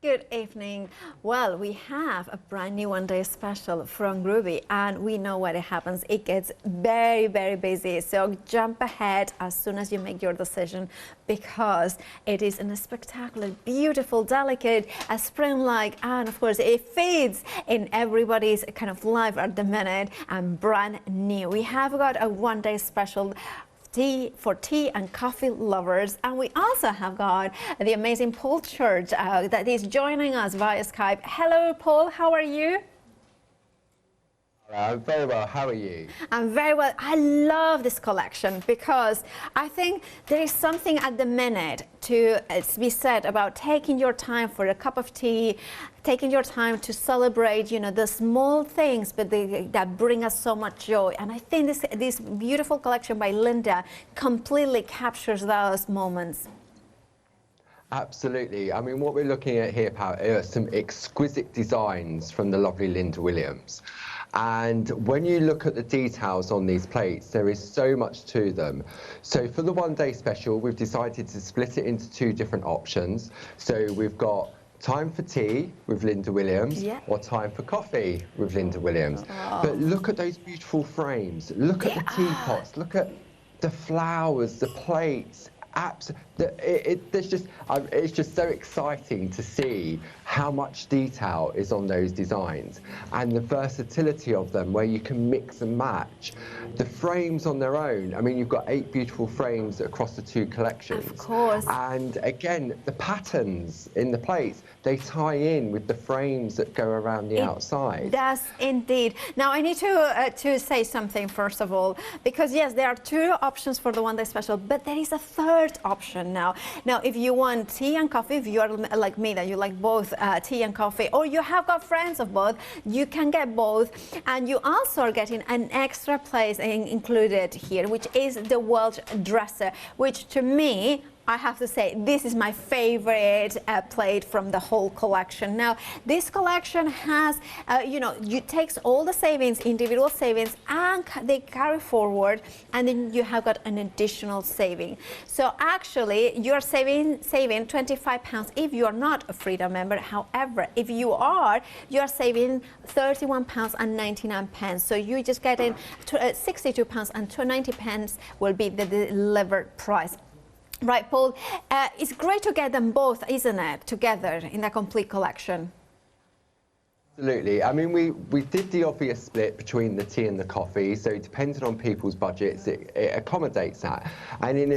Good evening. Well, we have a brand new one-day special from Groovi, and we know what it happens. It gets very, very busy. So jump ahead as soon as you make your decision, because it is a spectacular, beautiful, delicate, spring-like, and of course it fits in everybody's kind of life at the minute, and brand new. We have got a one-day special for tea and coffee lovers, and we also have got the amazing Paul Church that is joining us via Skype. Hello Paul, how are you? I'm very well, how are you? I'm very well. I love this collection because I think there is something at the minute to be said about taking your time for a cup of tea, taking your time to celebrate, you know, the small things, but that bring us so much joy. And I think this beautiful collection by Linda completely captures those moments. Absolutely. I mean, what we're looking at here, Pat, are some exquisite designs from the lovely Linda Williams. And when you look at the details on these plates, there is so much to them. So for the one-day special, we've decided to split it into two different options. So we've got time for tea with Linda Williams, or time for coffee with Linda Williams. Oh. But look at those beautiful frames. Look at the teapots. Look at the flowers, the plates. It's just so exciting to see how much detail is on those designs and the versatility of them, where you can mix and match. The frames on their own, I mean, you've got 8 beautiful frames across the two collections. Of course. And again, the patterns in the plates, they tie in with the frames that go around the outside. It does indeed. Now I need to say something first of all, because yes, there are 2 options for the one-day special, but there is a third option now. Now, if you want tea and coffee, if you are like me, that you like both tea and coffee, or you have got friends of both, you can get both. And you also are getting an extra place included here, which is the Welsh dresser, which to me, I have to say, this is my favorite plate from the whole collection. Now, this collection has, you know, it takes all the savings, individual savings, and they carry forward, and then you have got an additional saving. So actually, you're saving £25 if you are not a Freedom member. However, if you are, you're saving £31.99. So you just getting £62.90 will be the delivered price. Right, Paul, it's great to get them both, isn't it, together in a complete collection? Absolutely. I mean, we did the obvious split between the tea and the coffee, so depending on people's budgets, it accommodates that. And in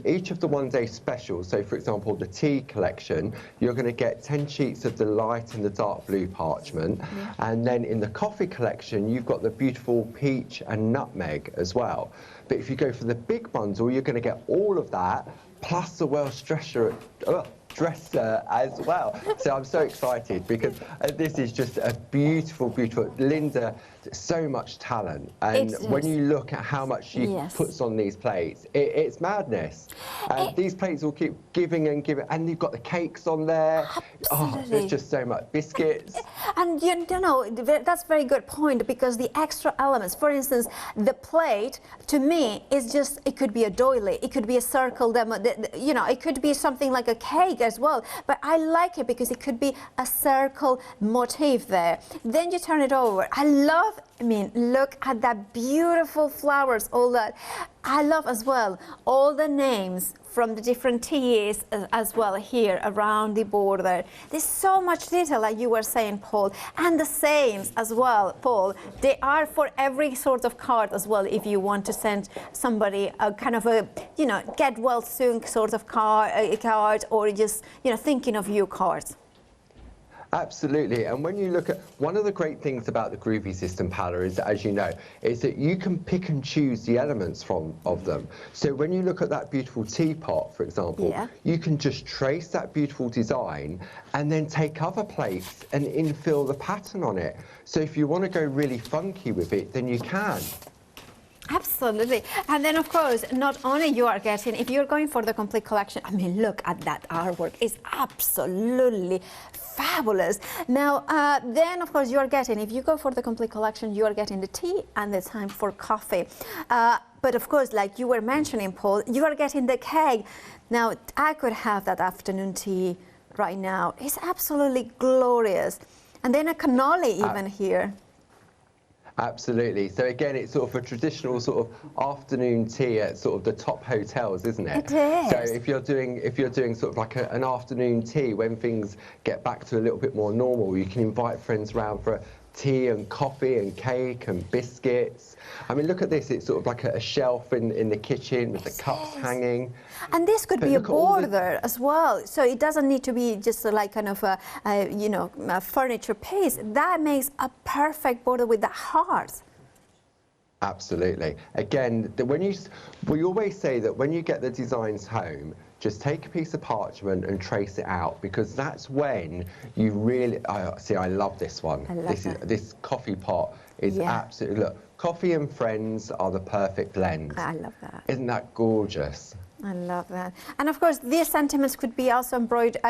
each of the one-day specials, so for example, the tea collection, you're going to get 10 sheets of the light and the dark blue parchment. Yeah. And then in the coffee collection, you've got the beautiful peach and nutmeg as well. But if you go for the big bundle, you're going to get all of that, plus the Welsh dresser as well. So I'm so excited, because this is just a beautiful, beautiful, Linda, so much talent. And when you look at how much she puts on these plates, it's madness. And these plates will keep giving and giving, and you've got the cakes on there. Absolutely. Oh, there's just so much. Biscuits. And you know, that's a very good point, because the extra elements, for instance, the plate, to me, is just, it could be a doily, it could be a circle, you know, it could be something like a cake as well, but I like it because it could be a circle motif there. Then you turn it over. I mean, look at that beautiful flowers, all that. I love as well all the names from the different teas as well here around the border. There's so much detail, like you were saying, Paul, and the sayings as well, Paul. They are for every sort of card as well. If you want to send somebody a kind of a, you know, get well soon sort of card, or just, you know, thinking of you cards. Absolutely. And when you look at, one of the great things about the Groovi system, Paula, is, as you know, is that you can pick and choose the elements of them. So when you look at that beautiful teapot, for example, you can just trace that beautiful design and then take other plates and infill the pattern on it. So if you want to go really funky with it, then you can. Absolutely. And then, of course, not only you are getting, if you're going for the complete collection, I mean, look at that artwork. It's absolutely fabulous. Now, then, of course, you are getting, if you go for the complete collection, you are getting the tea and the time for coffee. But, of course, like you were mentioning, Paul, you are getting the cake. Now, I could have that afternoon tea right now. It's absolutely glorious. And then a cannoli even here. Absolutely. So again, it's sort of a traditional sort of afternoon tea at sort of the top hotels, isn't it? It is. So if you're doing sort of like an afternoon tea when things get back to a little bit more normal, you can invite friends round for tea and coffee and cake and biscuits. I mean, look at this. It's sort of like a shelf in the kitchen with the cups hanging. And this could be a border as well. So it doesn't need to be just like kind of a furniture piece. That makes a perfect border with the heart. Absolutely. Again, we always say that when you get the designs home, just take a piece of parchment and trace it out, because that's when you really see. I love this one. This coffee pot is absolutely, look, coffee and friends are the perfect blend. I love that. Isn't that gorgeous? I love that. And of course, these sentiments could be also embroidered,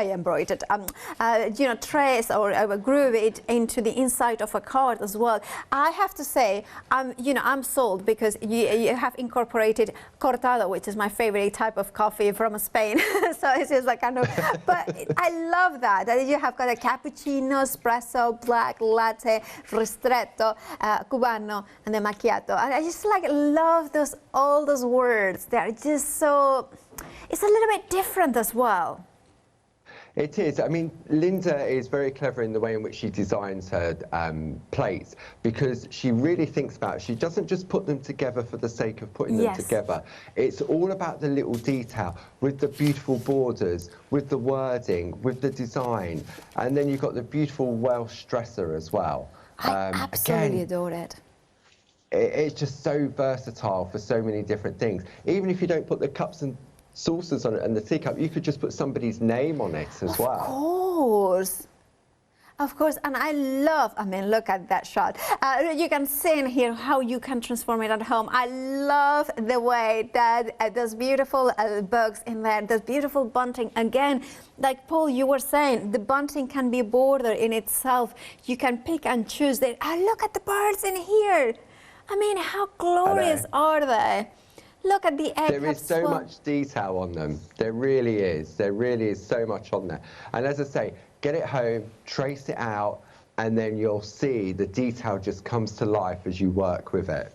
traced or grooved into the inside of a card as well. I have to say, I'm sold, because you have incorporated cortado, which is my favorite type of coffee from Spain. So it's just like kind of, but I love that. That you have got a cappuccino, espresso, black, latte, ristretto, cubano, and then macchiato. And I just like love all those words. They're just so. It's a little bit different as well. It is. I mean, Linda is very clever in the way in which she designs her plates, because she really thinks about it. She doesn't just put them together for the sake of putting them together. It's all about the little detail, with the beautiful borders, with the wording, with the design. And then you've got the beautiful Welsh dresser as well. I absolutely adore it. It's just so versatile for so many different things. Even if you don't put the cups and saucers on it and the teacup, you could just put somebody's name on it as well. Of course. Of course, and I mean, look at that shot. You can see in here how you can transform it at home. I love the way that those beautiful books in there, those beautiful bunting. Again, like Paul, you were saying, the bunting can be a border in itself. You can pick and choose. Look at the birds in here. I mean, how glorious are they? Look at the egg. There is so much detail on them. There really is. There really is so much on there. And as I say, get it home, trace it out, and then you'll see the detail just comes to life as you work with it.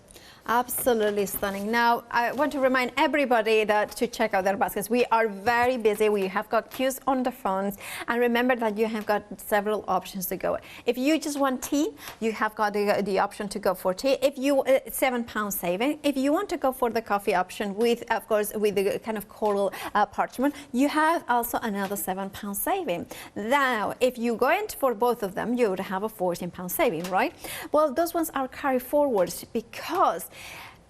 Absolutely stunning. Now, I want to remind everybody to check out their baskets. We are very busy. We have got queues on the phones. And remember that you have got several options to go. If you just want tea, you have got the option to go for tea. If you, £7 saving. If you want to go for the coffee option with, of course, with the kind of coral parchment, you have also another £7 saving. Now, if you go in for both of them, you would have a £14 saving, right? Well, those ones are carry forwards because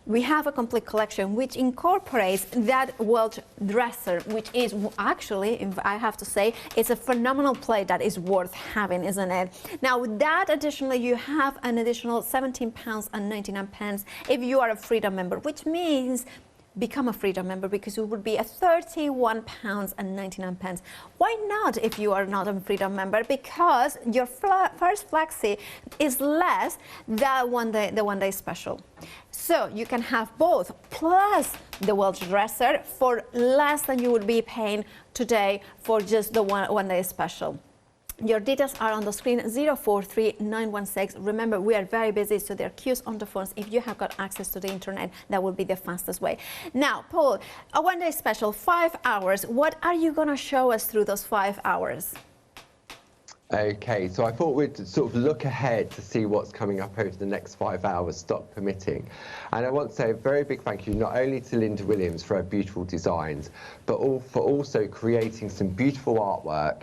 we have a complete collection which incorporates that Welsh dresser, which is actually, I have to say, it's a phenomenal plate that is worth having, isn't it? Now, with that, additionally, you have an additional £17.99 if you are a Freedom member, which means become a Freedom member, because it would be a £31.99. Why not if you are not a Freedom member? Because your first flexi is less than the one day special. So you can have both, plus the Welsh dresser for less than you would be paying today for just the one day special. Your details are on the screen, 043916. Remember, we are very busy, so there are queues on the phones. If you have got access to the internet, that will be the fastest way. Now, Paul, a one-day special, 5 hours. What are you going to show us through those 5 hours? Okay, so I thought we'd sort of look ahead to see what's coming up over the next 5 hours, stock permitting. And I want to say a very big thank you not only to Linda Williams for her beautiful designs, but for also creating some beautiful artwork,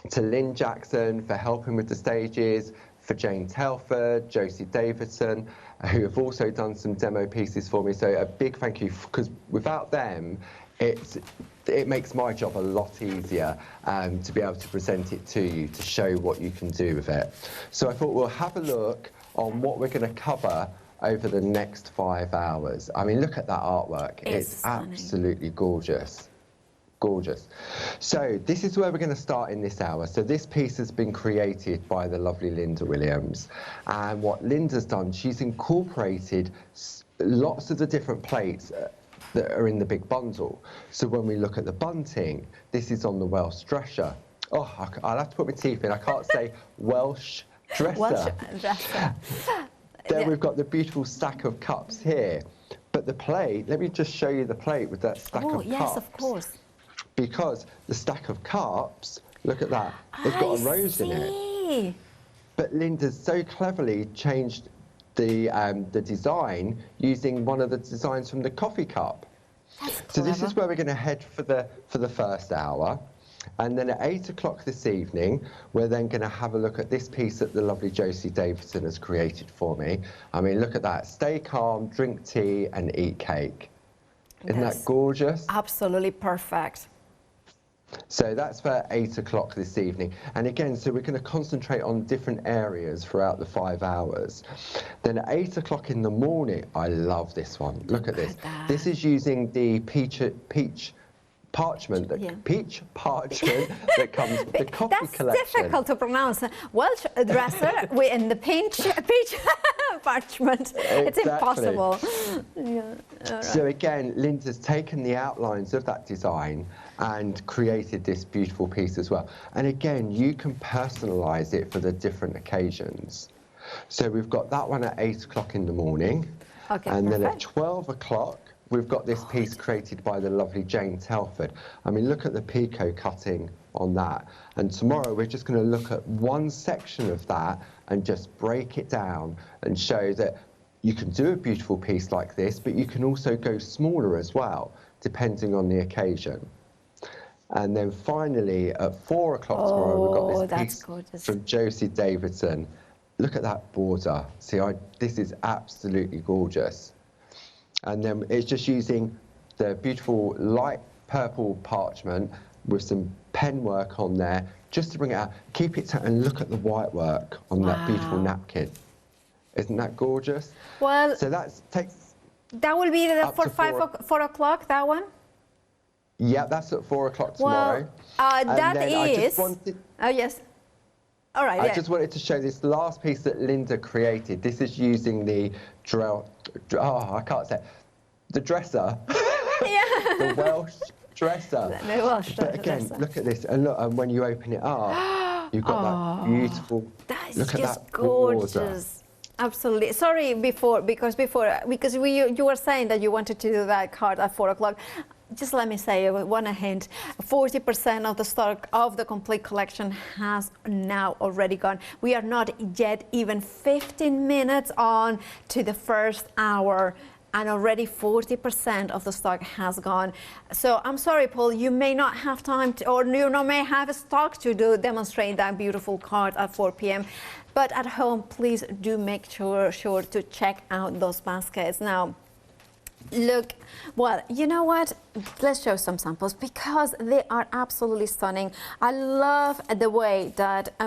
to Lynn Jackson for helping with the stages, for Jane Telford, Josie Davidson, who have also done some demo pieces for me. So a big thank you, because without them, it makes my job a lot easier to be able to present it to you, to show what you can do with it. So I thought we'll have a look on what we're going to cover over the next 5 hours. I mean, look at that artwork. It's absolutely gorgeous. Gorgeous. So this is where we're going to start in this hour. So this piece has been created by the lovely Linda Williams. And what Linda's done, she's incorporated lots of the different plates that are in the big bundle. So when we look at the bunting, this is on the Welsh dresser. Oh, I'll have to put my teeth in. I can't say Welsh dresser. Welsh dresser. Then we've got the beautiful stack of cups here. But the plate, let me just show you the plate with that stack of cups. Oh, yes, of course. Because the stack of cups, look at that, they've got a rose in it. But Linda's so cleverly changed the design using one of the designs from the coffee cup. So this is where we're going to head for the first hour. And then at 8 o'clock this evening, we're then going to have a look at this piece that the lovely Josie Davidson has created for me. I mean, look at that. Stay calm, drink tea, and eat cake. Isn't that gorgeous? Absolutely perfect. So that's for 8 o'clock this evening. And again, so we're going to concentrate on different areas throughout the 5 hours. Then at 8 o'clock in the morning, I love this one. Look at this. This is using the peach parchment, peach parchment that comes with the coffee collection. That's difficult to pronounce. Welsh dresser in the peach parchment. Exactly. It's impossible. So again, Linda's taken the outlines of that design and created this beautiful piece as well. And again, you can personalize it for the different occasions. So we've got that one at 8 o'clock in the morning. Okay, and perfect. then at 12 o'clock, we've got this piece created by the lovely Jane Telford. I mean, look at the picot cutting on that. And tomorrow we're just going to look at one section of that and just break it down and show that you can do a beautiful piece like this, but you can also go smaller as well, depending on the occasion. And then finally, at 4 o'clock tomorrow, we've got this piece from Josie Davidson. Look at that border. See, this is absolutely gorgeous. And then it's just using the beautiful light purple parchment with some pen work on there, just to bring it out. Keep it and look at the white work on that beautiful napkin. Isn't that gorgeous? Well, so that will be for 4 o'clock, that one? Yeah, that's at 4 o'clock tomorrow. Oh, yes. All right. I just wanted to show this last piece that Linda created. This is using the I can't say it. The dresser. The Welsh dresser. The Welsh but again, look at this, and look, and when you open it up, you've got that beautiful. Look at that gorgeous. Border. Absolutely. Sorry, because you were saying that you wanted to do that card at 4 o'clock. Just let me say one hint. 40% of the stock of the complete collection has now already gone. We are not yet even 15 minutes on to the first hour, and already 40% of the stock has gone. So I'm sorry, Paul, you may not have time to, or you may have a stock to demonstrate that beautiful card at 4 p.m. But at home, please do make sure to check out those baskets. Now, look, well, you know what? Let's show some samples because they are absolutely stunning. I love the way that,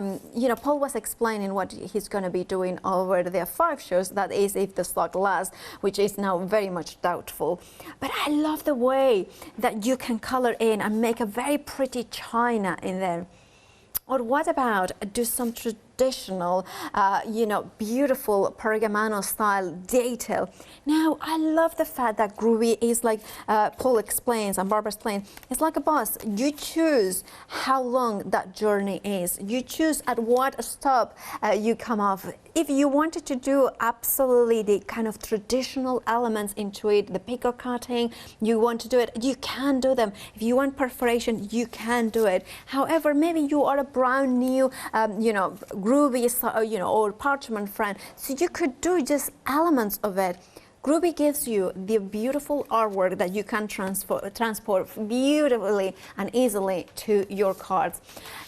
Paul was explaining what he's going to be doing over the 5 shows. That is, if the stock lasts, which is now very much doubtful. But I love the way that you can color in and make a very pretty china in there. Or what about do some traditional, beautiful Pergamano style detail. Now, I love the fact that Groovi is like Paul explains and Barbara explains, it's like a bus. You choose how long that journey is. You choose at what stop you come off. If you wanted to do absolutely the kind of traditional elements into it, the picot cutting, you want to do it, you can do them. If you want perforation, you can do it. However, maybe you are a brand new, Groovi, or parchment friend, so you could do just elements of it. Groovi gives you the beautiful artwork that you can transport beautifully and easily to your cards.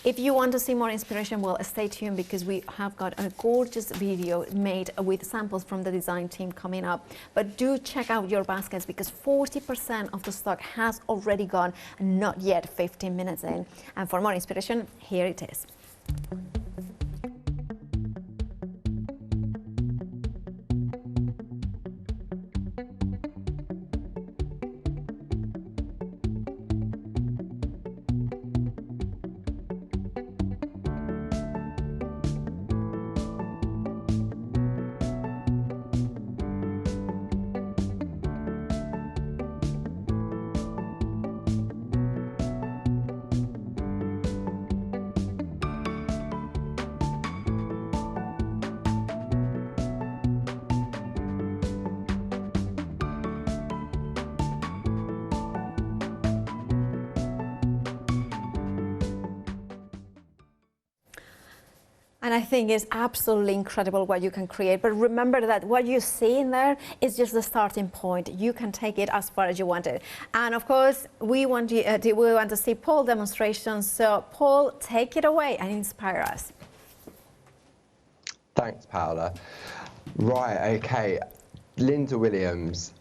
If you want to see more inspiration, well, stay tuned because we have got a gorgeous video made with samples from the design team coming up. But do check out your baskets because 40% of the stock has already gone, not yet 15 minutes in. And for more inspiration, here it is. And I think it's absolutely incredible what you can create. But remember that what you see in there is just the starting point. You can take it as far as you want it. And of course, we want to see Paul demonstrations. So Paul, take it away and inspire us. Thanks, Paola. Right, okay. Linda Williams.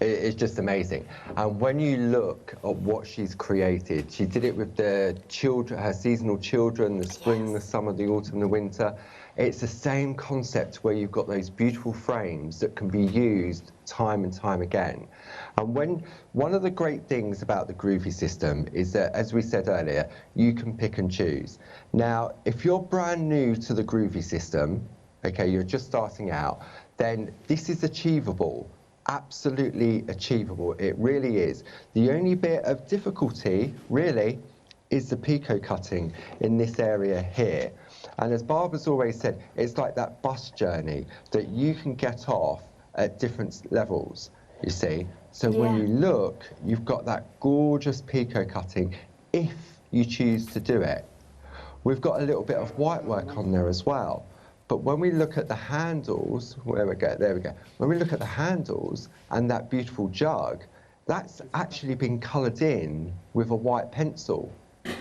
It's just amazing. And when you look at what she's created, she did it with the children, her seasonal children, the spring, the summer, the autumn, the winter. It's the same concept where you've got those beautiful frames that can be used time and time again. And one of the great things about the Groovi system is that, as we said earlier, you can pick and choose. Now, if you're brand new to the Groovi system, okay, you're just starting out, then this is achievable. Absolutely achievable. It really is. The only bit of difficulty, really, is the picot cutting in this area here. And as Barbara's always said, it's like that bus journey that you can get off at different levels, you see. So when you look, you've got that gorgeous picot cutting if you choose to do it. We've got a little bit of white work on there as well. But when we look at the handles, there we go. When we look at the handles and that beautiful jug, that's actually been coloured in with a white pencil. Oh,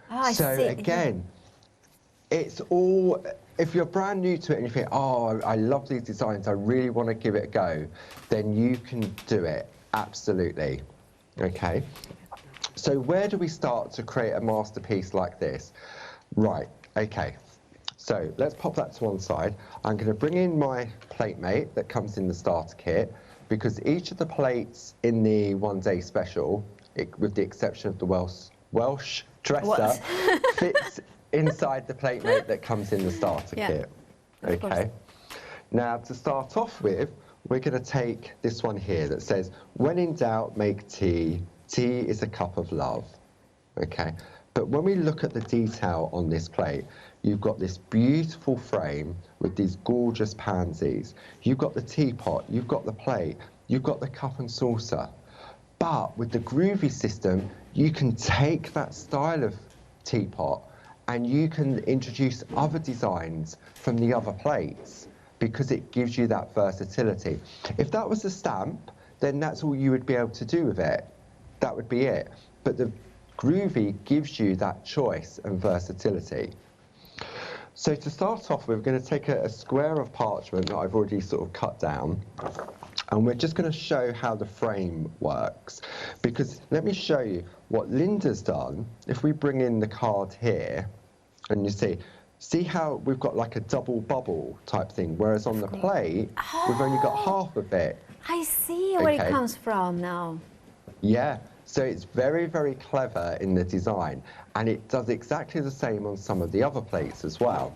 I so see. again, it's all, if you're brand new to it and you think, oh, I love these designs, I really want to give it a go, then you can do it, absolutely. Okay. So where do we start to create a masterpiece like this? Right, okay. So let's pop that to one side. I'm going to bring in my plate mate that comes in the starter kit, because each of the plates in the one-day special, with the exception of the Welsh dresser, fits inside the plate mate that comes in the starter kit. Okay. Now, to start off with, we're going to take this one here that says, when in doubt, make tea. Tea is a cup of love. Okay. But when we look at the detail on this plate, you've got this beautiful frame with these gorgeous pansies. You've got the teapot, you've got the plate, you've got the cup and saucer. But with the Groovi system, you can take that style of teapot and you can introduce other designs from the other plates because it gives you that versatility. If that was a stamp, then that's all you would be able to do with it. That would be it. But the Groovi gives you that choice and versatility. So to start off with, we're going to take a square of parchment that I've already sort of cut down, and we're just going to show how the frame works. Because let me show you what Linda's done. If we bring in the card here, and you see how we've got like a double bubble type thing, whereas on the plate, we've only got half of it. I see where it comes from now. Yeah. So it's very, very clever in the design, and it does exactly the same on some of the other plates as well.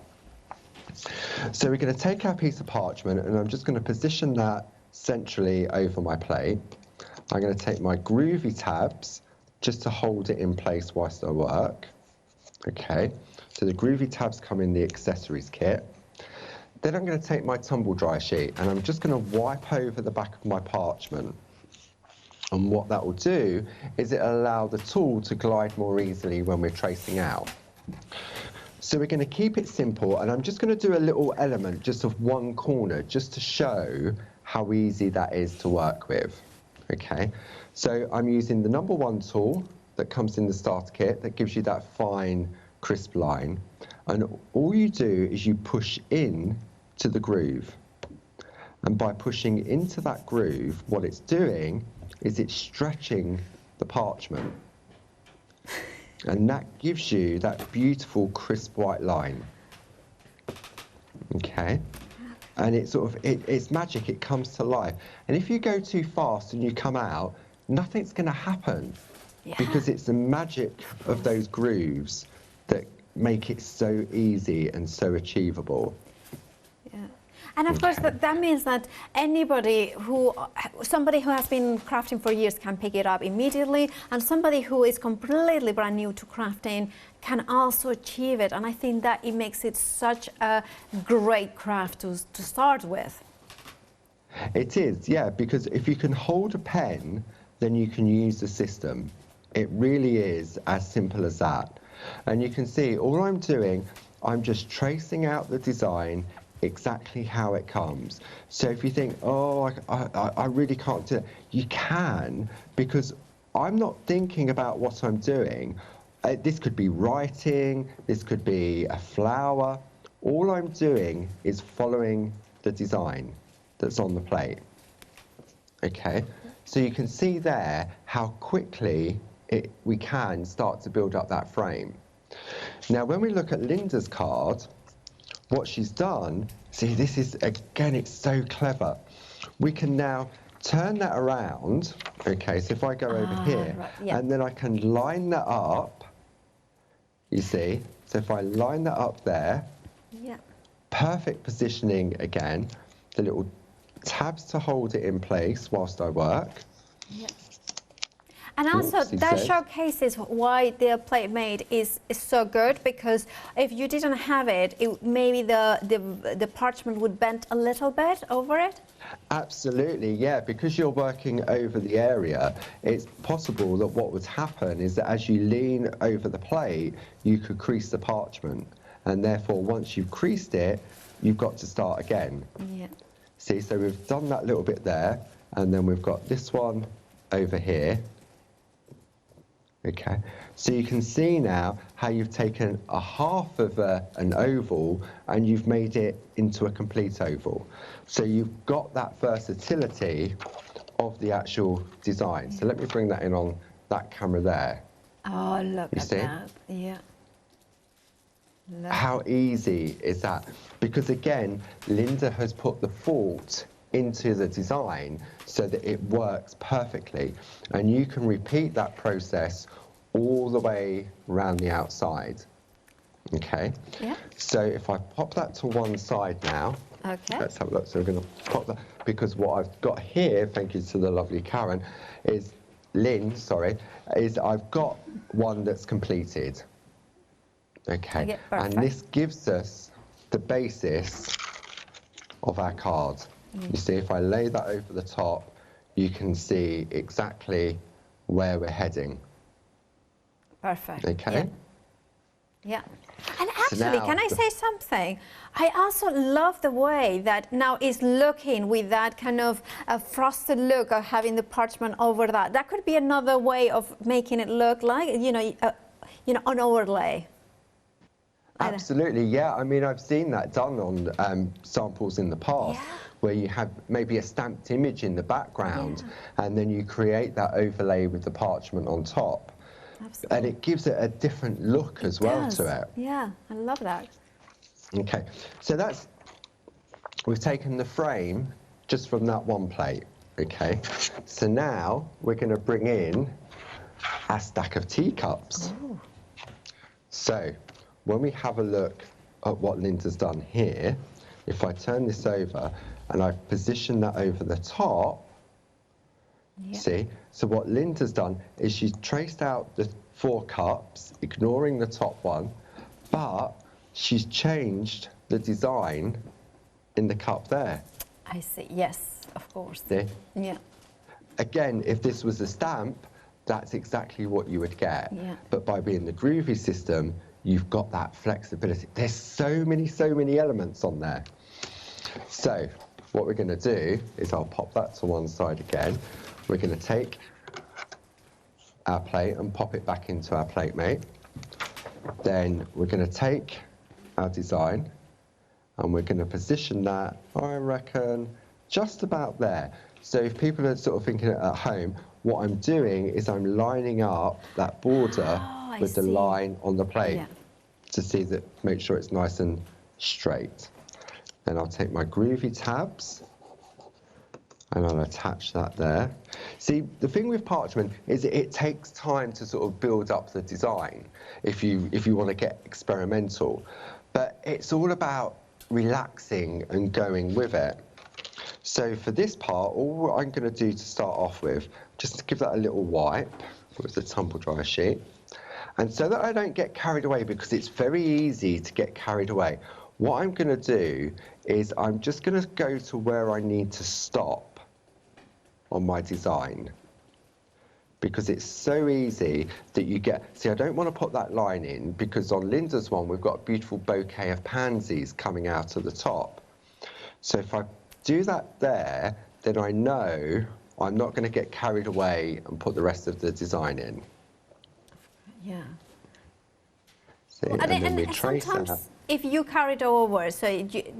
So we're going to take our piece of parchment, and I'm just going to position that centrally over my plate. I'm going to take my Groovi tabs just to hold it in place whilst I work. Okay, so the Groovi tabs come in the accessories kit. Then I'm going to take my tumble dry sheet, and I'm just going to wipe over the back of my parchment. And what that will do is it'll allow the tool to glide more easily when we're tracing out. So we're going to keep it simple, and I'm just going to do a little element just of one corner just to show how easy that is to work with. Okay, so I'm using the number 1 tool that comes in the starter kit that gives you that fine, crisp line. And all you do is you push in to the groove. And by pushing into that groove, what it's doing is it's stretching the parchment. And that gives you that beautiful crisp white line. Okay. And it's sort of, it's magic, it comes to life. And if you go too fast and you come out, nothing's going to happen. Because it's the magic of those grooves that make it so easy and so achievable. And of course, that means that somebody who has been crafting for years can pick it up immediately, and somebody who is completely brand new to crafting can also achieve it. And I think that it makes it such a great craft to start with. It is, yeah, because if you can hold a pen, then you can use the system. It really is as simple as that. And you can see all I'm doing, I'm just tracing out the design exactly how it comes. So if you think, oh, I really can't do it, you can, because I'm not thinking about what I'm doing. This could be writing, this could be a flower. All I'm doing is following the design that's on the plate. Okay, so you can see there how quickly we can start to build up that frame. Now, when we look at Linda's card, what she's done, see, this is, again, it's so clever. We can now turn that around. Okay, so if I go over here, right, yeah. and then I can line that up, you see. So if I line that up there, Yeah. perfect positioning again, the little tabs to hold it in place whilst I work. Yeah. And also, Oops, he that says. showcases why the plate made is so good, because if you didn't have it, maybe the parchment would bend a little bit over it. Absolutely, yeah, because you're working over the area, it's possible that what would happen is that as you lean over the plate, you could crease the parchment. And therefore, once you've creased it, you've got to start again. Yeah. See, so we've done that little bit there, and then we've got this one over here. Okay, so you can see now how you've taken a half of an oval and you've made it into a complete oval. So you've got that versatility of the actual design. So let me bring that in on that camera there. Oh, look You at see? that. Yeah. Look. How easy is that? Because again, Linda has put the thought into the design so that it works perfectly. And you can repeat that process all the way around the outside. Okay? Yeah. So if I pop that to one side now, Okay. let's have a look. So we're going to pop that, because what I've got here, thank you to the lovely Karen, is is I've got one that's completed. Okay, Okay, and perfect. this gives us the basis of our card. You see, if I lay that over the top, you can see exactly where we're heading. Perfect. Okay? Yeah. And So actually, now can I say something? I also love the way that now is looking with that kind of frosted look of having the parchment over that. That could be another way of making it look like, an overlay. Absolutely, yeah. I mean, I've seen that done on samples in the past, Yeah. where you have maybe a stamped image in the background, and then you create that overlay with the parchment on top. Absolutely. And it gives it a different look as well to it. Yeah, I love that. Okay, so we've taken the frame just from that one plate. Okay, so now we're going to bring in our stack of teacups. Ooh. So when we have a look at what Linda's done here, if I turn this over and I position that over the top, see, so what Linda's done is she's traced out the 4 cups, ignoring the top one, but she's changed the design in the cup there. I see. Yes, of course. See? Yeah. Again, if this was a stamp, that's exactly what you would get. Yeah. But by being the Groovi system, you've got that flexibility. There's so many elements on there. So what we're going to do is I'll pop that to one side again. We're going to take our plate and pop it back into our plate mate. Then we're going to take our design and we're going to position that, I reckon, just about there. So if people are sort of thinking at home, what I'm doing is I'm lining up that border with the line on the plate to see that, make sure it's nice and straight. Then I'll take my Groovi tabs and I'll attach that there. See, the thing with parchment is it takes time to sort of build up the design if you want to get experimental. But it's all about relaxing and going with it. So for this part, all I'm going to do to start off with, just to give that a little wipe with the tumble dryer sheet. And so that I don't get carried away, because it's very easy to get carried away, what I'm going to do is I'm just going to go to where I need to stop on my design. because it's so easy that you get, see, I don't want to put that line in because on Linda's one, we've got a beautiful bouquet of pansies coming out of the top. So if I do that there, then I know I'm not going to get carried away and put the rest of the design in. Yeah. See, Well, and then we trace sometimes that. if you carry it over, so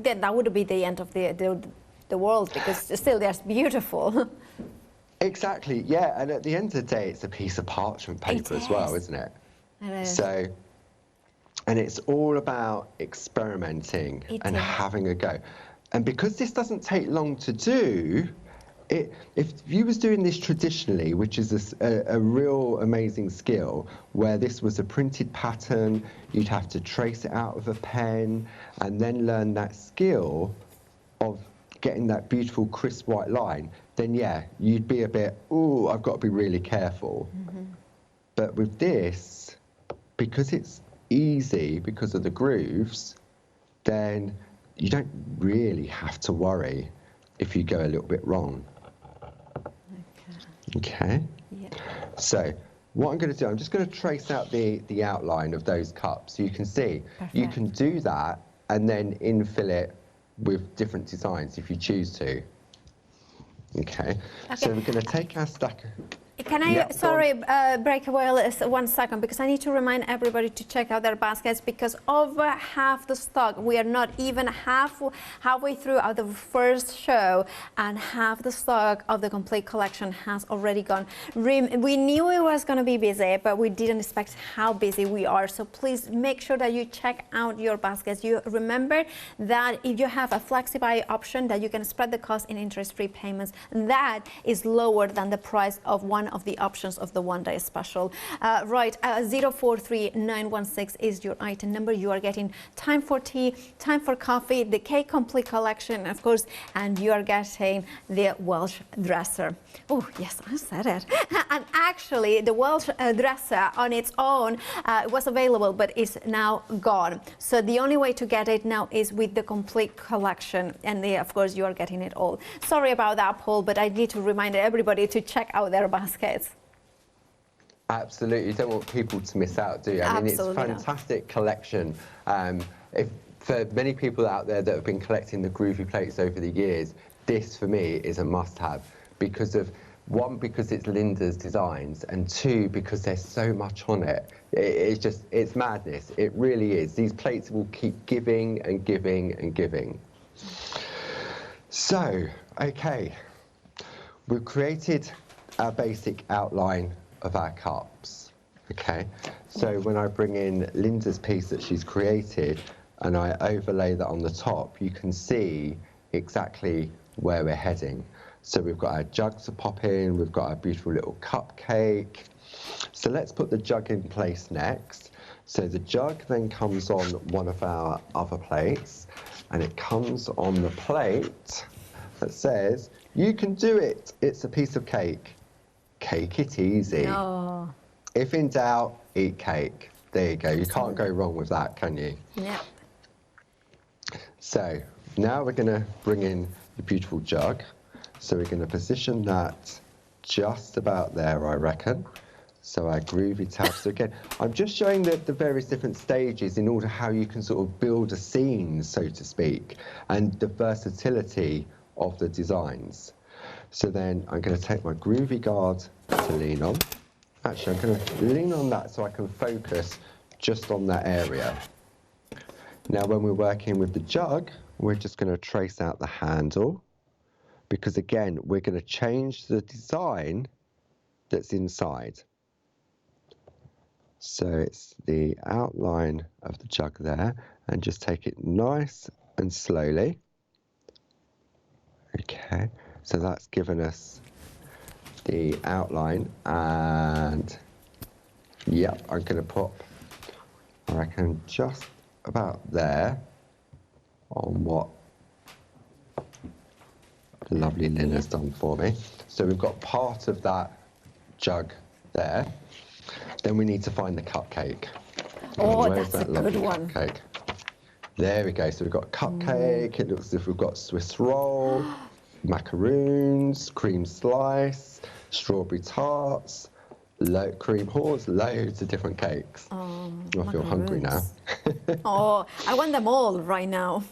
then that would be the end of the world, because still that's beautiful. Exactly, yeah, and at the end of the day, it's a piece of parchment paper as well, isn't it? It is. So, and it's all about experimenting and having a go. And because this doesn't take long to do, if you was doing this traditionally, which is a real amazing skill, where this was a printed pattern, you'd have to trace it out with a pen and then learn that skill of getting that beautiful crisp white line, then yeah, you'd be a bit, oh, I've got to be really careful. But with this, because it's easy because of the grooves, then you don't really have to worry if you go a little bit wrong. Okay. Yeah. So what I'm going to do, I'm just going to trace out the outline of those cups. So you can see, you can do that and then infill it with different designs if you choose to. Okay. So we're going to take our stack. Can I, sorry, break away 1 second, because I need to remind everybody to check out their baskets, because over half the stock, we are not even halfway through the first show, and half the stock of the complete collection has already gone. We knew it was going to be busy, but we didn't expect how busy we are. So please make sure that you check out your baskets. You remember that if you have a flexi-buy option, that you can spread the cost in interest-free payments, that is lower than the price of one of the options of the one-day special. Right, 043916 is your item number. You are getting time for tea, time for coffee, the cake complete collection, of course, and you are getting the Welsh dresser. Oh, yes, I said it. And actually, the Welsh dresser on its own was available, but is now gone. So the only way to get it now is with the complete collection, and of course, you are getting it all. Sorry about that, Paul, but I need to remind everybody to check out their baskets. Absolutely, you don't want people to miss out, do you? I mean, it's a fantastic collection. For many people out there that have been collecting the Groovi plates over the years, this for me is a must-have because of, one, because it's Linda's designs, and two, because there's so much on it. It's madness. It really is. These plates will keep giving and giving and giving. So, okay, we've created our basic outline of our cups. Okay, so when I bring in Linda's piece that she's created and I overlay that on the top, you can see exactly where we're heading. So we've got our jug to pop in, we've got our beautiful little cupcake. So let's put the jug in place next. So the jug then comes on one of our other plates, and it comes on the plate that says, "You can do it, it's a piece of cake." Cake it easy. No. If in doubt, eat cake. There you go. You can't go wrong with that, can you? Yeah. So now we're going to bring in the beautiful jug. So we're going to position that just about there, I reckon. So our Groovi tabs. So again, I'm just showing the various different stages in order how you can sort of build a scene, so to speak, and the versatility of the designs. So then I'm going to take my Groovi guard to lean on. Actually, I'm going to lean on that so I can focus just on that area. Now, when we're working with the jug, we're just going to trace out the handle, because again, we're going to change the design that's inside. So it's the outline of the jug there, and just take it nice and slowly. Okay. So that's given us the outline, and yep, I'm going to pop, I reckon, just about there on what the lovely Lynn has done for me. So we've got part of that jug there. Then we need to find the cupcake. Oh, that's a good one. Cupcake? There we go. So we've got cupcake. It looks as if we've got Swiss roll, macaroons, cream slice, strawberry tarts, cream horse, loads of different cakes. Oh, I feel hungry now. Oh, I want them all right now.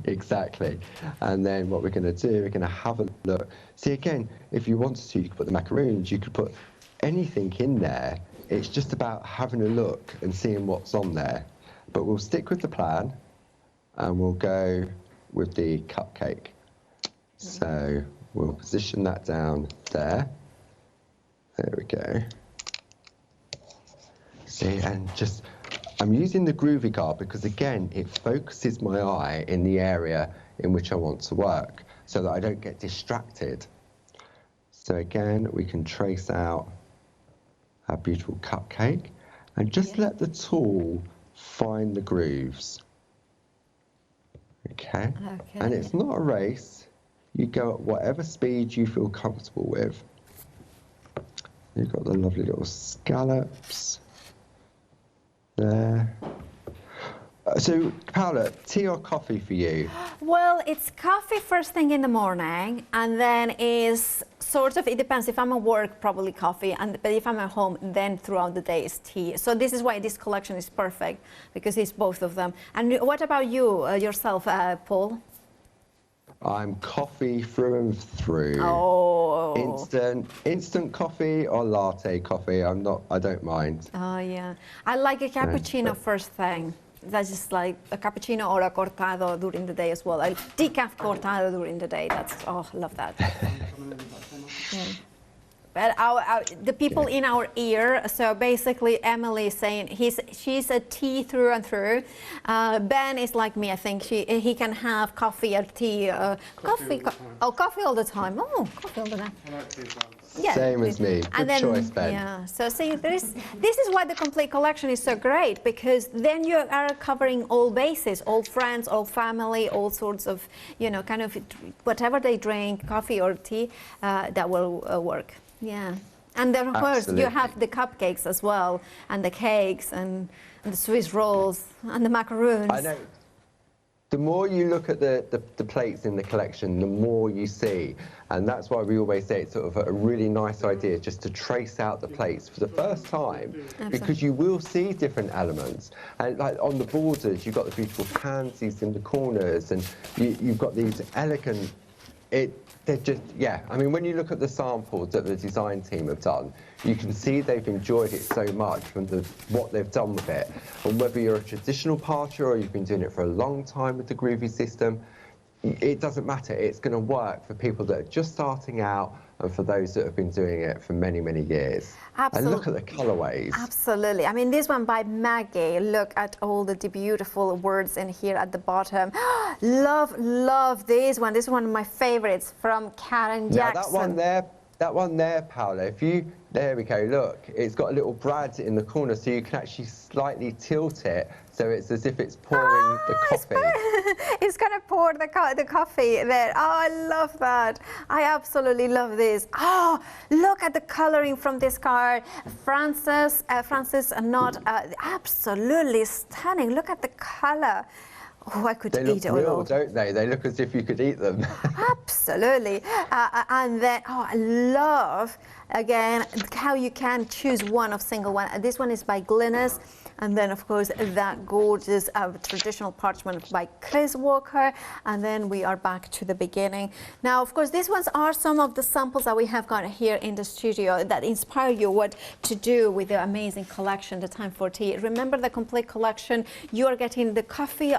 Exactly. And then what we're going to do, we're going to have a look. See, again, if you wanted to, you could put the macaroons, you could put anything in there. It's just about having a look and seeing what's on there. But we'll stick with the plan and we'll go with the cupcake. So we'll position that down there. There we go. See, and just, I'm using the Groovi card because, again, it focuses my eye in the area in which I want to work so that I don't get distracted. So again, we can trace out our beautiful cupcake and just let the tool find the grooves. Okay. And it's not a race. You go at whatever speed you feel comfortable with. You've got the lovely little scallops there. So, Paola, tea or coffee for you? Well, it's coffee first thing in the morning, and then is sort of, it depends. If I'm at work, probably coffee, but if I'm at home, then throughout the day is tea. So this is why this collection is perfect, because it's both of them. And what about you, yourself, Paul? I'm coffee through and through. Oh. Instant coffee or latte coffee. I don't mind. Oh, yeah. I like a cappuccino first thing. That's just like a cappuccino or a cortado during the day as well. A decaf cortado during the day. That's, oh, I love that. Yeah. But the people in our ear, so basically Emily is saying she's a tea through and through. Ben is like me, I think he can have coffee or tea. Coffee all the time. Oh, coffee all the time. Yeah. Same as me. Good choice, Ben. Yeah. So see, this is why the complete collection is so great, because then you are covering all bases, all friends, all family, all sorts of, kind of whatever they drink, coffee or tea, that will work. Yeah. And then, of course, you have the cupcakes as well, and the cakes, and the Swiss rolls, and the macaroons. I know. The more you look at the plates in the collection, the more you see. And that's why we always say it's sort of a really nice idea just to trace out the plates for the first time. Absolutely. Because you will see different elements. And like on the borders, you've got the beautiful pansies in the corners, and you've got these elegant, they're just, yeah. I mean, when you look at the samples that the design team have done, you can see they've enjoyed it so much from what they've done with it. And whether you're a traditional partier or you've been doing it for a long time with the Groovi system, it doesn't matter. It's going to work for people that are just starting out and for those that have been doing it for many, many years. Absolutely. And look at the colourways. Absolutely. I mean, this one by Maggie, look at all the beautiful words in here at the bottom. Love this one. This is one of my favourites from Karen Jackson. Now that one there, Paola, there we go, look, it's got a little brad in the corner, so you can actually slightly tilt it, so it's as if it's pouring the coffee. It's going to pour the coffee there. Oh, I love that. I absolutely love this. Oh, look at the colouring from this card. Francis, not absolutely stunning. Look at the colour. Oh, I could eat it all. They look real, don't they? They look as if you could eat them. Absolutely. And then, I love, again, how you can choose one of single one. This one is by Glynis. And then, of course, that gorgeous traditional parchment by Chris Walker. And then we are back to the beginning. Now, of course, these ones are some of the samples that we have got here in the studio that inspire you what to do with the amazing collection, the Time for Tea. Remember the complete collection. You are getting the coffee,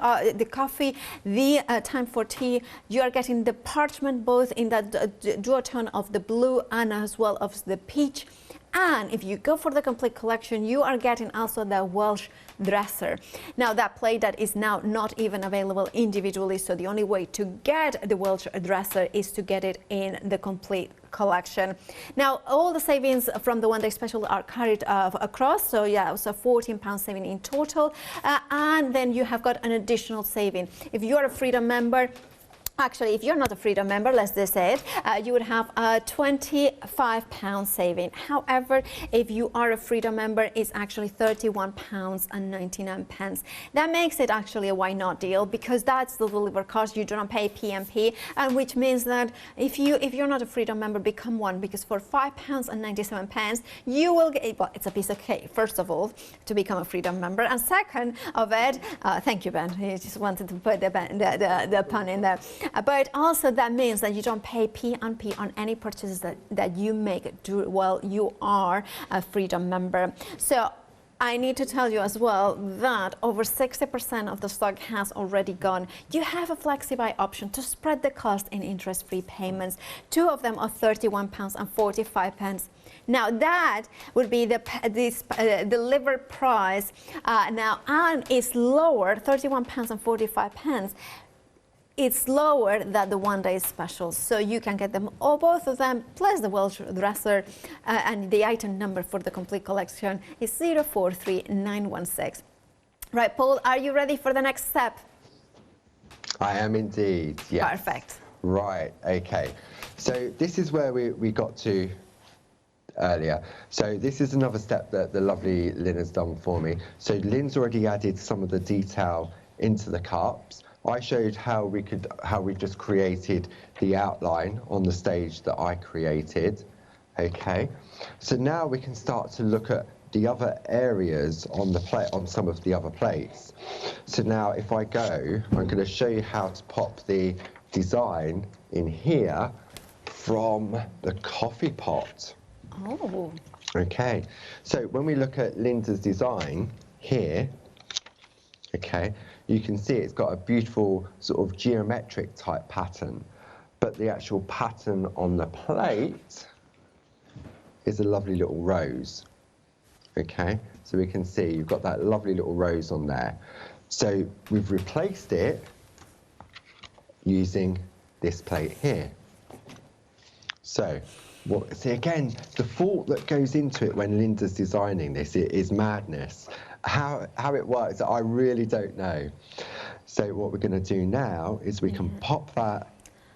the Time for Tea. You are getting the parchment both in that duotone of the blue and as well as the peach. And if you go for the complete collection, you are getting also the Welsh dresser. Now, that plate that is now not even available individually, so the only way to get the Welsh dresser is to get it in the complete collection. Now, all the savings from the One Day Special are carried across, so yeah, so £14 saving in total. And then you have got an additional saving. If you are a Freedom member, Actually, if you're not a Freedom member, let's just say it, you would have a £25 saving. However, if you are a Freedom member, it's actually £31.99. That makes it actually a why not deal, because that's the delivery cost. You do not pay PMP, and which means that if you're not a Freedom member, become one, because for £5.97 you will get, well, it's a piece of cake, first of all, to become a Freedom member, and second of it, thank you, Ben. He just wanted to put the pun in there. But also that means that you don't pay P&P on any purchases that you make while you are a Freedom member. So I need to tell you as well that over 60% of the stock has already gone. You have a FlexiBuy option to spread the cost in interest-free payments. 2 of them are £31.45. Now that would be the delivered price now, and it's lower, £31.45. It's lower than the one-day specials, so you can get them all, both of them, plus the Welsh dresser, and the item number for the complete collection is 043916. Right, Paul, are you ready for the next step? I am indeed, yes. Perfect. Right, okay. So this is where we got to earlier. So this is another step that the lovely Lynn has done for me. So Lynn's already added some of the detail into the cups. I showed how we just created the outline on the stage that I created. Okay, so now we can start to look at the other areas on the plate, on some of the other plates. So now if I go, I'm going to show you how to pop the design in here from the coffee pot. Oh. Okay, so when we look at Linda's design here, okay, you can see it's got a beautiful sort of geometric type pattern, but the actual pattern on the plate is a lovely little rose. Okay, so we can see you've got that lovely little rose on there. So we've replaced it using this plate here. So, see again, the thought that goes into it when Linda's designing this is madness. How it works, I really don't know. So what we're going to do now is we can pop that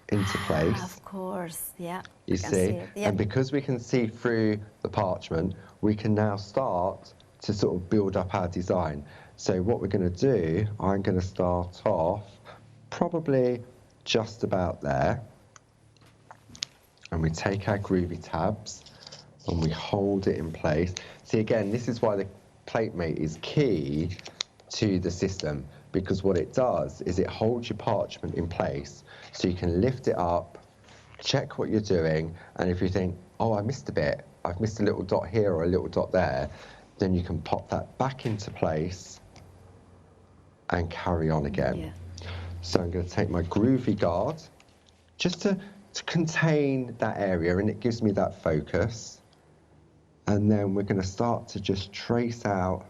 into place. Of course, yeah. You see, Yep. and because we can see through the parchment, we can now start to sort of build up our design. So what we're going to do, I'm going to start off probably just about there. And we take our Groovi tabs and we hold it in place. See, again, this is why the plate mate is key to the system, because what it does is it holds your parchment in place so you can lift it up, check what you're doing, and if you think, oh, I missed a bit, I've missed a little dot here or a little dot there, then you can pop that back into place and carry on again. Yeah. So I'm going to take my Groovi guard just to contain that area, and it gives me that focus. And then we're going to start to just trace out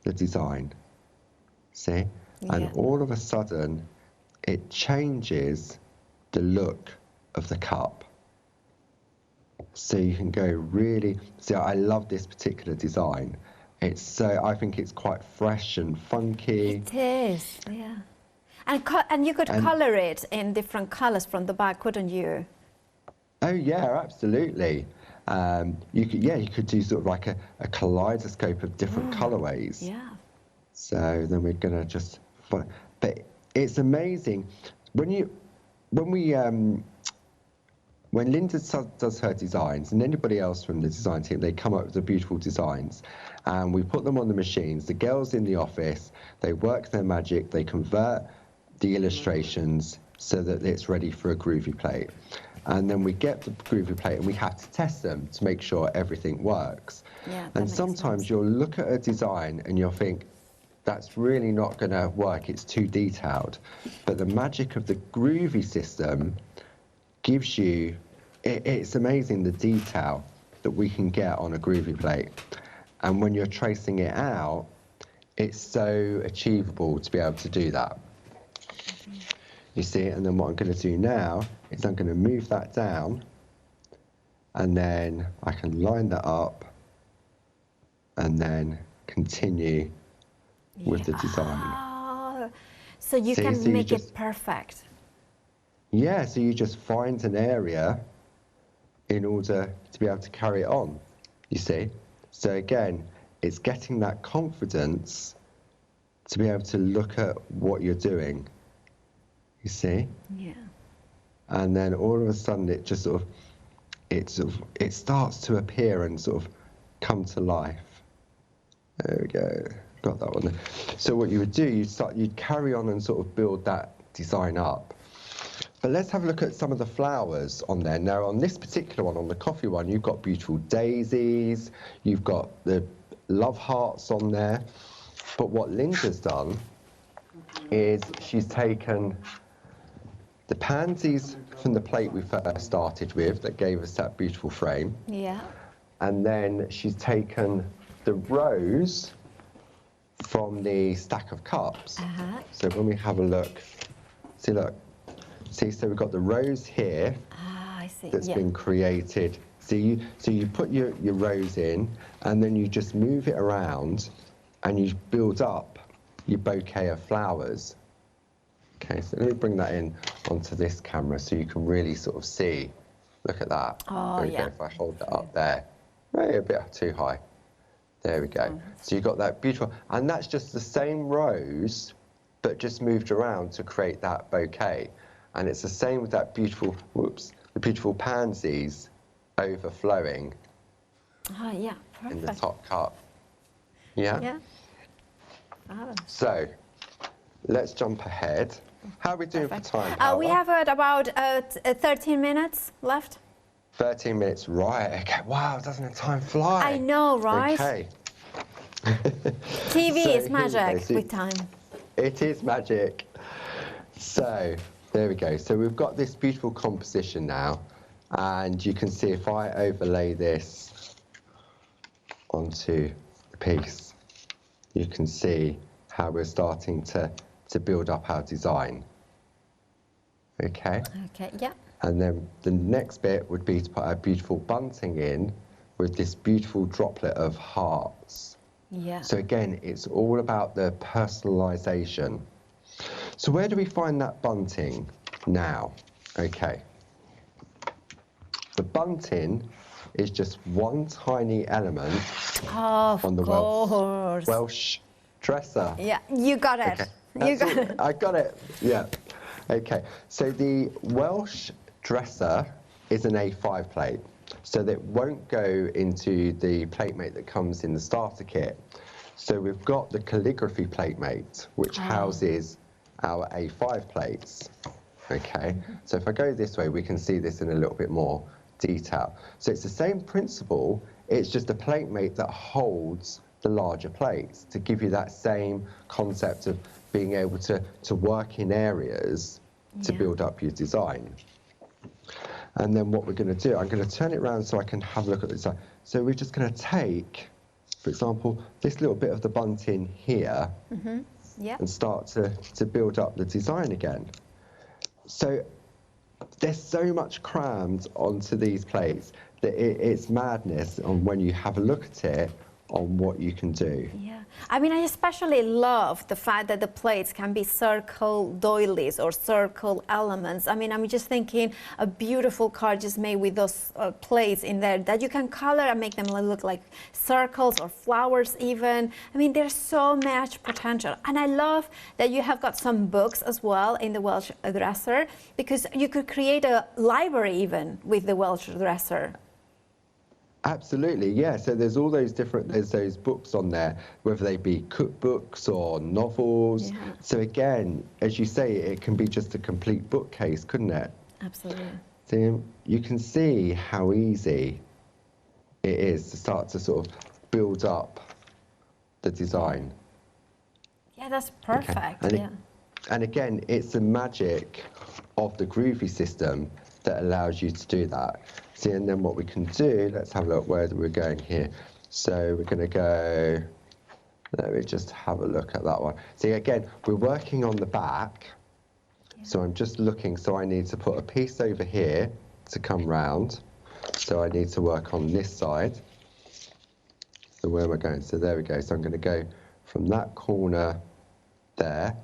the design. See? Yeah. And all of a sudden, it changes the look of the cup. So you can go really, see, I love this particular design. It's so, I think it's quite fresh and funky. It is, yeah. And you could colour it in different colours from the back, couldn't you? Oh yeah, absolutely. You could do sort of like a kaleidoscope of different colourways. Yeah. So then we're gonna just, but it's amazing when Linda does her designs, and anybody else from the design team, they come up with the beautiful designs, and we put them on the machines. The girls in the office, they work their magic, they convert the illustrations so that it's ready for a Groovi plate. And then we get the Groovi plate and we have to test them to make sure everything works. Yeah, and sometimes you'll look at a design and you'll think, that's really not going to work, it's too detailed. But the magic of the Groovi system gives you, it's amazing the detail that we can get on a Groovi plate. And when you're tracing it out, it's so achievable to be able to do that. You see, and then what I'm going to do now is I'm going to move that down, and then I can line that up and then continue with the design. So you can make it perfect. Yeah, so you just find an area in order to be able to carry it on, you see? So again, it's getting that confidence to be able to look at what you're doing, you see? Yeah. And then all of a sudden it just it starts to appear and sort of come to life. There we go, got that one there. So what you would do, you'd carry on and sort of build that design up. But let's have a look at some of the flowers on there. Now on this particular one, on the coffee one, you've got beautiful daisies, you've got the love hearts on there. But what Linda's done is she's taken the pansies from the plate we first started with that gave us that beautiful frame. Yeah. And then she's taken the rose from the stack of cups. So when we have a look, see, look, see, so we've got the rose here. I see. That's been created. So you put your rose in, and then you just move it around, and you build up your bouquet of flowers. Okay, so let me bring that in onto this camera so you can really sort of see. Look at that. Oh, there we go. If I hold that up there, maybe a bit too high. There we go. So you've got that beautiful, and that's just the same rose, but just moved around to create that bouquet. And it's the same with that beautiful, the beautiful pansies overflowing Yeah, perfect. in the top cup. Yeah? Yeah. So, let's jump ahead. How are we doing for time, Paola? We have about 13 minutes left. 13 minutes, right. Okay, wow, doesn't the time fly? I know, right? Okay. TV So, is magic see, with time. It is magic. So, there we go. So we've got this beautiful composition now, and you can see if I overlay this onto the piece, you can see how we're starting to build up our design. Okay? Okay, yeah. And then the next bit would be to put our beautiful bunting in with this beautiful droplet of hearts. Yeah. So again, it's all about the personalization. So where do we find that bunting now? Okay. The bunting is just one tiny element on the Welsh dresser. Yeah, you got it. Okay. You got it. I got it. Yeah. Okay. So the Welsh dresser is an A5 plate. So that won't go into the plate mate that comes in the starter kit. So we've got the calligraphy plate mate, which houses our A5 plates. Okay, so if I go this way, we can see this in a little bit more detail. So it's the same principle, it's just a plate mate that holds the larger plates to give you that same concept of being able to work in areas to build up your design. And then what we're going to do, I'm going to turn it around so I can have a look at the design. So we're just going to take, for example, this little bit of the bunting here and start to build up the design again. So there's so much crammed onto these plates that it's madness on when you have a look at it on what you can do. Yeah, I mean, I especially love the fact that the plates can be circle doilies or circle elements. I mean, I'm just thinking a beautiful card just made with those plates in there that you can color and make them look like circles or flowers even. I mean, there's so much potential. And I love that you have got some books as well in the Welsh dresser, because you could create a library even with the Welsh dresser. Absolutely, yeah. So there's all those different, there's those books on there, whether they be cookbooks or novels. Yeah. So again, as you say, it can be just a complete bookcase, couldn't it? Absolutely. So you can see how easy it is to start to sort of build up the design. Yeah, that's perfect. Okay. And again, it's the magic of the Groovi system that allows you to do that. See, and then what we can do, let's have a look where we're going here. So we're going to go, let me just have a look at that one. See, again, we're working on the back. Yeah. So I'm just looking, so I need to put a piece over here to come round. So I need to work on this side. So where am I going? So there we go. So I'm going to go from that corner there.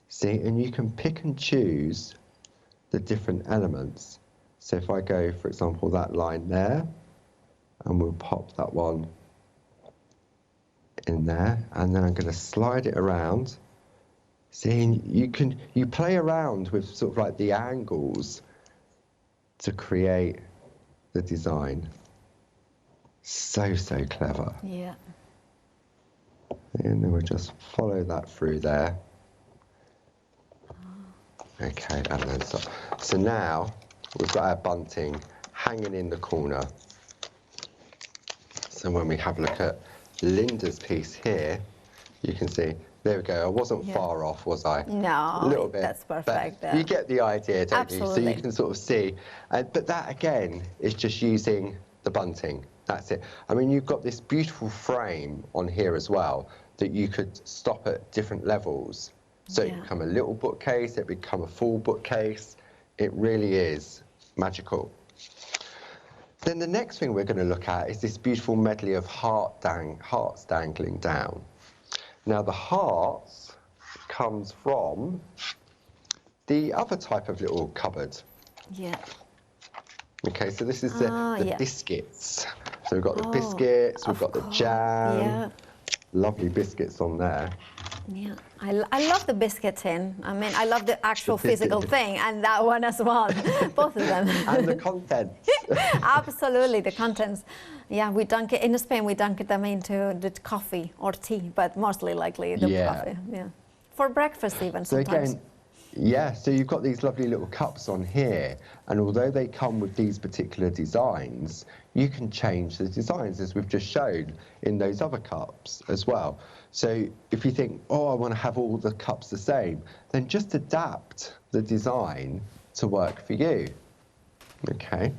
See, and you can pick and choose the different elements. So if I go, for example, that line there, and we'll pop that one in there, and then I'm going to slide it around. See, you play around with sort of like the angles to create the design. So clever. Yeah. And then we'll just follow that through there. Okay, and then so now we've got our bunting hanging in the corner. So when we have a look at Linda's piece here, you can see, there we go, I wasn't far off, was I? No, a little bit. That's perfect. But you get the idea, don't you? So you can sort of see. But that, again, is just using the bunting. That's it. I mean, you've got this beautiful frame on here as well that you could stop at different levels. So it become a little bookcase, it become a full bookcase. It really is magical. Then the next thing we're going to look at is this beautiful medley of hearts dangling down. Now the hearts comes from the other type of little cupboard. Yeah. Okay, so this is the biscuits. So we've got the biscuits, we've got the jam. Yeah. Lovely biscuits on there. Yeah, I love the biscuit tin. I mean, I love the actual physical thing, and that one as well, both of them. And the contents. Absolutely, the contents. Yeah, we dunk it, in Spain we dunk them into the coffee or tea, but mostly likely the coffee, For breakfast even sometimes. So again, yeah, so you've got these lovely little cups on here, and although they come with these particular designs, you can change the designs as we've just shown in those other cups as well. So if you think, oh, I want to have all the cups the same, then just adapt the design to work for you. Okay.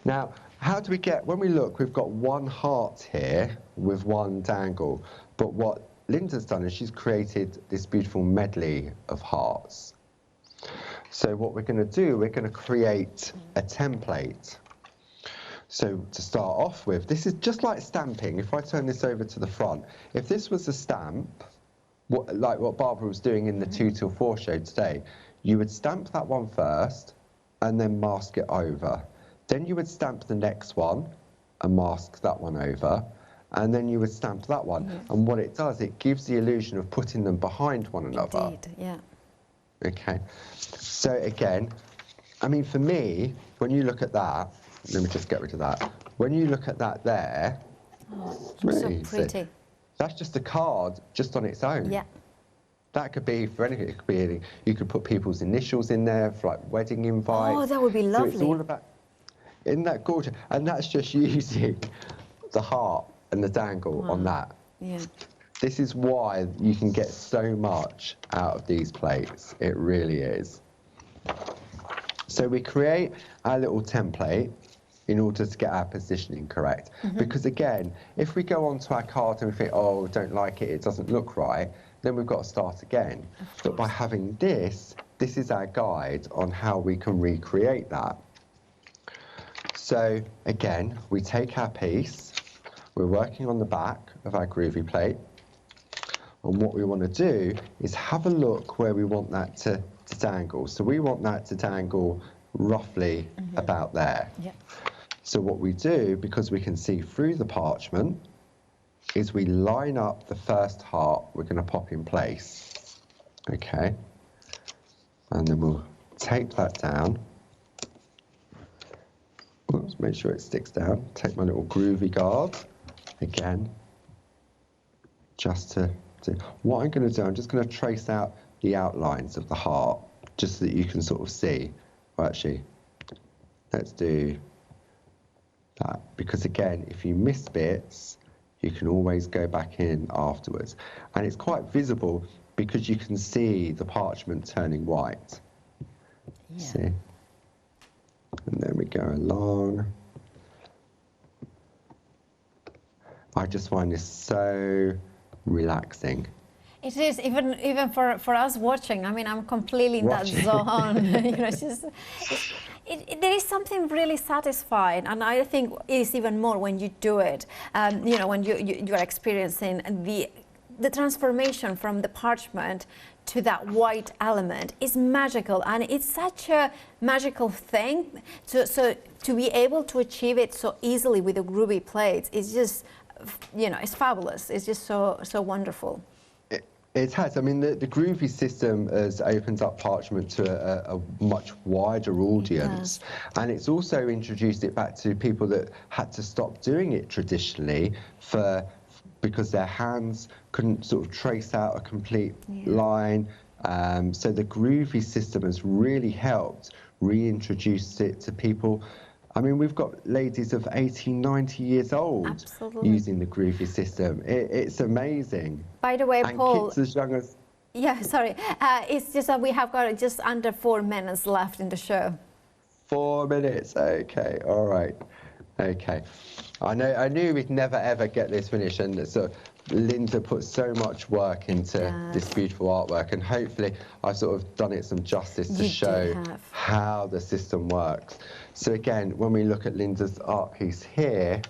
Now, how do we get, when we look, we've got one heart here with one dangle, but what Linda's done is she's created this beautiful medley of hearts. So what we're going to do, we're going to create a template. So to start off with, this is just like stamping. If I turn this over to the front, if this was a stamp, like what Barbara was doing in the 2 till 4 show today, you would stamp that one first and then mask it over. Then you would stamp the next one and mask that one over. And then you would stamp that one. And what it does, it gives the illusion of putting them behind one another. Indeed, yeah. Okay. So again, I mean, for me, when you look at that, let me just get rid of that. When you look at that there, So pretty. That's just a card just on its own. Yeah. That could be for anything. It could be anything. You could put people's initials in there for like wedding invites. Oh, that would be lovely. So it's all about, isn't that gorgeous? And that's just using the heart and the dangle on that. Yeah. This is why you can get so much out of these plates. It really is. So we create our little template in order to get our positioning correct. Because again, if we go onto our card and we think, oh, don't like it, it doesn't look right, then we've got to start again. But by having this is our guide on how we can recreate that. So again, we take our piece, we're working on the back of our Groovi plate, and what we want to do is have a look where we want that to dangle. So we want that to dangle roughly about there. Yeah. So what we do, because we can see through the parchment, is we line up the first heart we're going to pop in place. Okay. And then we'll tape that down. Oops, make sure it sticks down. Take my little Groovi guard again, just to do. What I'm going to do, I'm just going to trace out the outlines of the heart, just so that you can sort of see. Well, actually, let's do that, because again, if you miss bits, you can always go back in afterwards. And it's quite visible because you can see the parchment turning white. Yeah. See? And then we go along. I just find this so relaxing. It is, even for us watching. I mean, I'm completely in that zone. You know, it's just, there is something really satisfying, and I think it is even more when you do it. You know, when you are experiencing the transformation from the parchment to that white element is magical, and it's such a magical thing. So to be able to achieve it so easily with the Groovi plates is just, you know, it's fabulous. It's just so wonderful. It has. I mean, the Groovi system has opened up parchment to a much wider audience, and it's also introduced it back to people that had to stop doing it traditionally because their hands couldn't sort of trace out a complete line. So the Groovi system has really helped reintroduce it to people. I mean, we've got ladies of 80, 90 years old using the Groovi system. It's amazing. By the way, and Paul, kids as young as... Yeah, sorry. It's just that we have got just under 4 minutes left in the show. 4 minutes, okay, all right, okay. I knew we'd never ever get this finished, and so Linda put so much work into this beautiful artwork, and hopefully I've sort of done it some justice to show how the system works. So again, when we look at Linda's art piece here,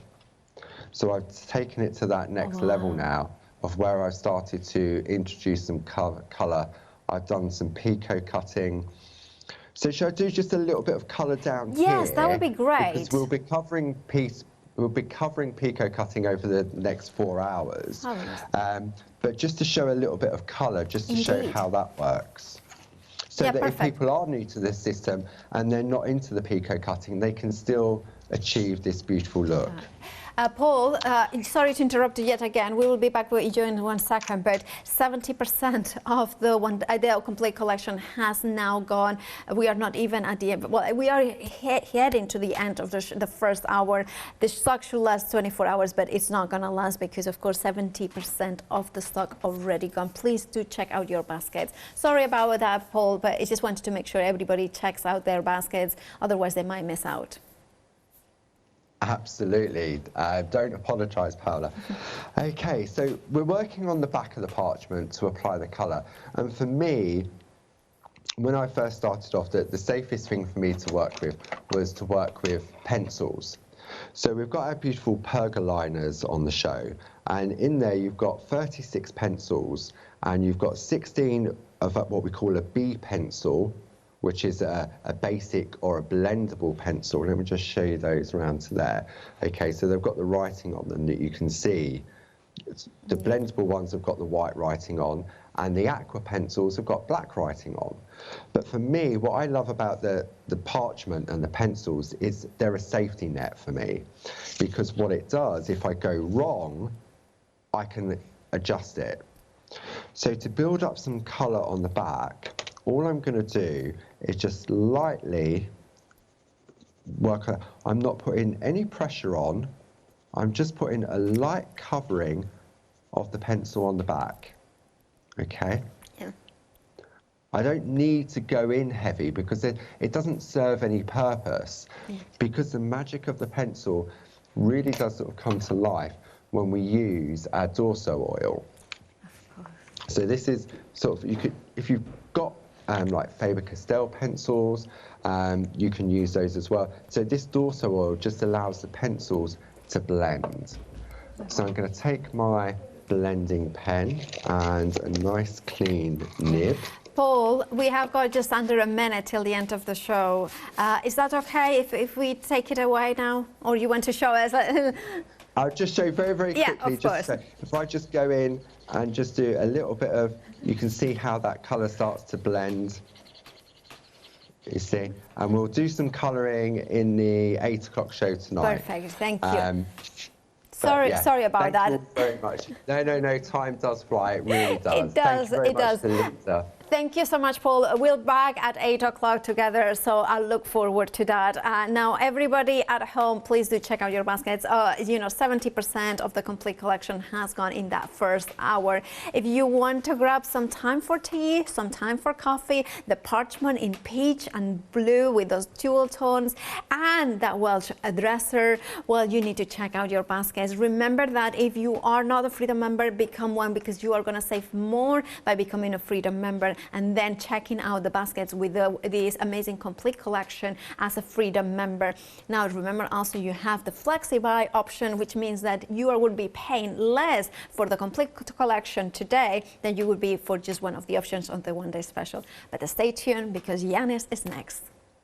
so I've taken it to that next level now of where I started to introduce some colour. I've done some pico cutting. So should I do just a little bit of colour down here? Yes, that would be great. Because we'll be covering pico cutting over the next 4 hours. But just to show a little bit of colour, just to show how that works. So that if people are new to this system and they're not into the pico cutting, they can still achieve this beautiful look. Paul, sorry to interrupt you yet again. We will be back with you in 1 second, but 70% of the complete collection has now gone. We are not even at the end. Well, we are heading to the end of the first hour. The stock should last 24 hours, but it's not going to last because, of course, 70% of the stock already gone. Please do check out your baskets. Sorry about that, Paul, but I just wanted to make sure everybody checks out their baskets. Otherwise, they might miss out. Absolutely. Don't apologise, Paola. Okay, so we're working on the back of the parchment to apply the colour. And for me, when I first started off, the safest thing for me to work with was to work with pencils. So we've got our beautiful pergoliners on the show. And in there, you've got 36 pencils, and you've got 16 of what we call a B pencil, which is a basic or a blendable pencil. Let me just show you those around to there. Okay, so they've got the writing on them that you can see. The blendable ones have got the white writing on, and the aqua pencils have got black writing on. But for me, what I love about the parchment and the pencils is they're a safety net for me, because what it does, if I go wrong, I can adjust it. So to build up some colour on the back, all I'm going to do is just lightly work on. I'm not putting any pressure on. I'm just putting a light covering of the pencil on the back. Okay? Yeah. I don't need to go in heavy because it doesn't serve any purpose, because the magic of the pencil really does sort of come to life when we use our Dorso oil. So this is sort of, if you've got like Faber-Castell pencils, you can use those as well. So this Dorso oil just allows the pencils to blend. So I'm going to take my blending pen and a nice clean nib. Paul, we have got just under a minute till the end of the show. Is that okay if we take it away now? Or you want to show us? I'll just show you very, very quickly. Yeah, of course. So if I just go in and just do a little bit of, you can see how that colour starts to blend. You see, and we'll do some colouring in the 8 o'clock show tonight. Perfect, thank you. Sorry about that. Thank you very much. No, time does fly. It really does. It does. Thank you very much to Linda. Thank you so much, Paul. We'll be back at 8 o'clock together, so I'll look forward to that. Now, everybody at home, please do check out your baskets. 70% of the complete collection has gone in that first hour. If you want to grab some time for tea, some time for coffee, the parchment in peach and blue with those dual tones, and that Welsh dresser, well, you need to check out your baskets. Remember that if you are not a Freedom member, become one, because you are going to save more by becoming a Freedom member. and then checking out the baskets with this amazing complete collection as a Freedom member. Now remember also you have the flexi buy option, which means that you will be paying less for the complete collection today than you would be for just one of the options on the one day special. But stay tuned because Yanis is next.